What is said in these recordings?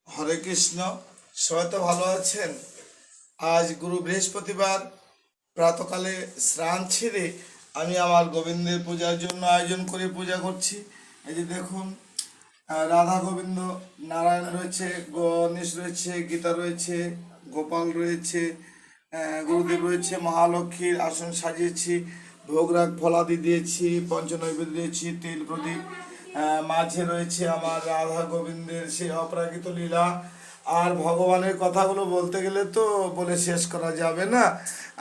হরে কৃষ্ণ। সবাই তো ভালো আছেন? আজ গুরু বৃহস্পতিবার প্রাতকালে স্নান ছেড়ে আমি আমার গোবিন্দের পূজার জন্য আয়োজন করে পূজা করছি। এই যে দেখুন, রাধা গোবিন্দ নারায়ণ রয়েছে, গণেশ রয়েছে, গীতা রয়েছে, গোপাল রয়েছে, গুরুদেব রয়েছে, মহালক্ষ্মীর আসন সাজিয়েছি, ভোগরাগ ফলাদি দিয়েছি, পঞ্চনৈবেদ্য দিয়েছি, তেল প্রদীপ। মাঝে রয়েছে আমার রাধা গোবিন্দের সেই অপরাকৃত লীলা। আর ভগবানের কথাগুলো বলতে গেলে তো বলে শেষ করা যাবে না।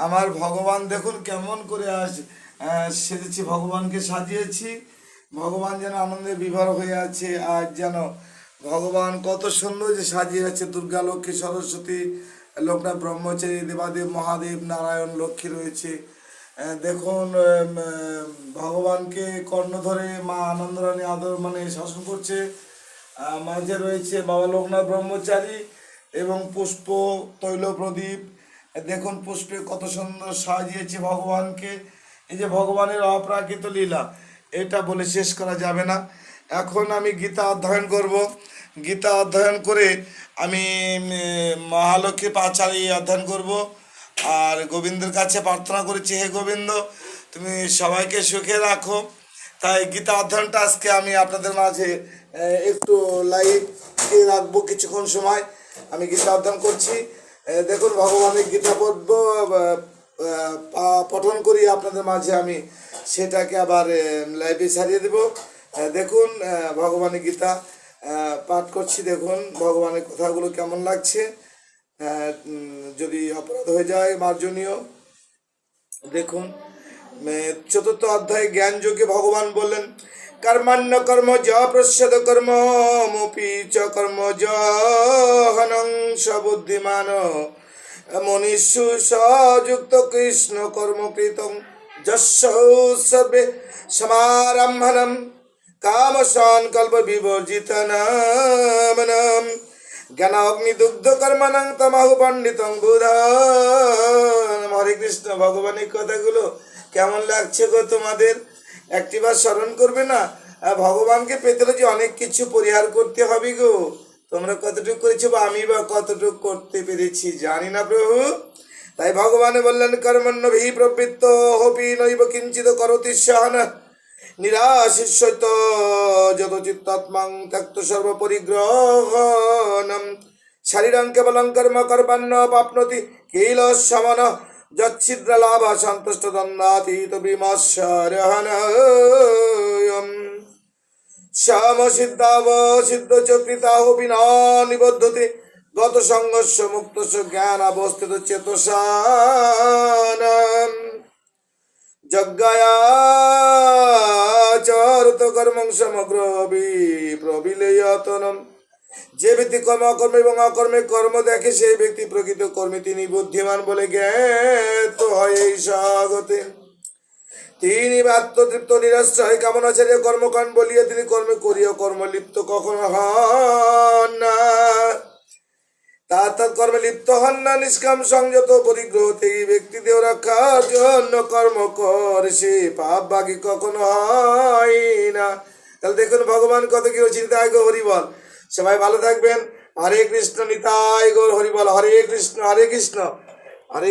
আমার ভগবান দেখুন কেমন করে সেজেছি, ভগবানকে সাজিয়েছি। ভগবান যেন আনন্দে বিভোর হয়ে আছে। আর যেন ভগবান কত সুন্দর যে সাজিয়ে আছে, দুর্গা, লক্ষ্মী, সরস্বতী, লোকনাথ ব্রহ্মচারী, দেবাদেব, মহাদেব, নারায়ণ, লক্ষ্মী রয়েছে। দেখুন, ভগবানকে কর্ণ ধরে মা আনন্দরানী আদর মানে শাসন করছে। মাঝে রয়েছে বাবা লোকনাথ ব্রহ্মচারী এবং পুষ্প, তৈল, প্রদীপ। দেখুন পুষ্পে কত সুন্দর সাজিয়েছে ভগবানকে। এই যে ভগবানের অপ্রাকৃত লীলা, এটা বলে শেষ করা যাবে না। এখন আমি গীতা অধ্যয়ন করব। গীতা অধ্যয়ন করে আমি মহালক্ষ্মী পাঁচালী অধ্যয়ন করব। আর গোবিন্দের কাছে প্রার্থনা করেছি, হে গোবিন্দ, তুমি সবাইকে সুখে রাখো। তাই গীতা অধ্যয়নটা আজকে আমি আপনাদের মাঝে একটু লাইভ রাখবো কিছুক্ষণ সময়। আমি গীতা অধ্যয়ন করছি। দেখুন, ভগবানের গীতা পদ্য পঠন করি আপনাদের মাঝে, আমি সেটাকে আবার লাইভে ছাড়িয়ে দেব। দেখুন, ভগবানের গীতা পাঠ করছি। দেখুন ভগবানের কথাগুলো কেমন লাগছে। যদি অপরাধ হয়ে যায় মার্জনীয়। দেখুন, চতুর্থ অধ্যায় জ্ঞান যোগে ভগবান বললেন, কর্মান্য কর্ম য প্রস্যদ কর্ম মপি চ কর্ম য হনং সবুদ্ধিমান মনীষু সযুক্ত কৃষ্ণ কর্ম প্রীতম যস্য সর্বে সমারম্ভনম কাম সংকল্প বিবর্জিতনাম জ্ঞান অগ্নিদুগ্ধ কর্মণং তমাহু পণ্ডিতং বুধম। হরে কৃষ্ণ। ভগবানের কথাগুলো কেমন লাগছে গো তোমাদের? একটিবার স্মরণ করবে না? ভগবানকে পেতে হলে যে অনেক কিছু পরিহার করতে হবে গো। তোমরা কতটুকু করেছো বা আমি বা কতটুকু করতে পেরেছি জানি না প্রভু। তাই ভগবান বললেন, কর্মণ্যভি প্রবৃত্ত হপি নৈব কিঞ্চিত করতি সহন নিরাশিষ্যত যত চিত্তাত্মাং ত্যক্ত সর্বপরিগ্রহণম শারীরং কেবলং কর্ম কর্মান্ন প্রাপ্নোতি কিল সমন যচ্ছিদ্র লাভ সন্তুষ্ট দন্দাতীত বিমর্ষরহনয়ম শ্যাম সিদ্ধাব সিদ্ধ চক্রিতাহ বিনা নিবদ্ধতে গত সংঘর্ষ মুক্ত জ্ঞান অবস্থিত চেতসানম যজ্ঞায়াচরত কর্মং সমগ্র প্রবিলেয়তনম। যে ব্যক্তি কর্ম অকর্ম এবং অকর্মে কর্ম দেখে, সেই ব্যক্তি প্রকৃত কর্মে তিনি বুদ্ধিমান বলে জ্ঞাত হয় এই স্বাগতে। তিনি আত্মতৃপ্ত নিরাশ্রয় কামনা ছেড়ে কর্মকাণ্ড বলিয়া তিনি কর্মে করিয়া কর্মলিপ্ত কখনো হন না। তার কর্মে লিপ্ত হন না। নিষ্কাম সংযত পরিগ্রহ থেকে ব্যক্তি দেহ রক্ষার জন্য কর্ম করে, সে পাপ বাকি কখনো হয় না। তাহলে দেখুন ভগবান কত কি চিন্তায় গো হরিবল। সবাই ভালো থাকবেন। হরে কৃষ্ণ। নিতাই গৌর হরিবল। হরে কৃষ্ণ, হরে কৃষ্ণ, হরে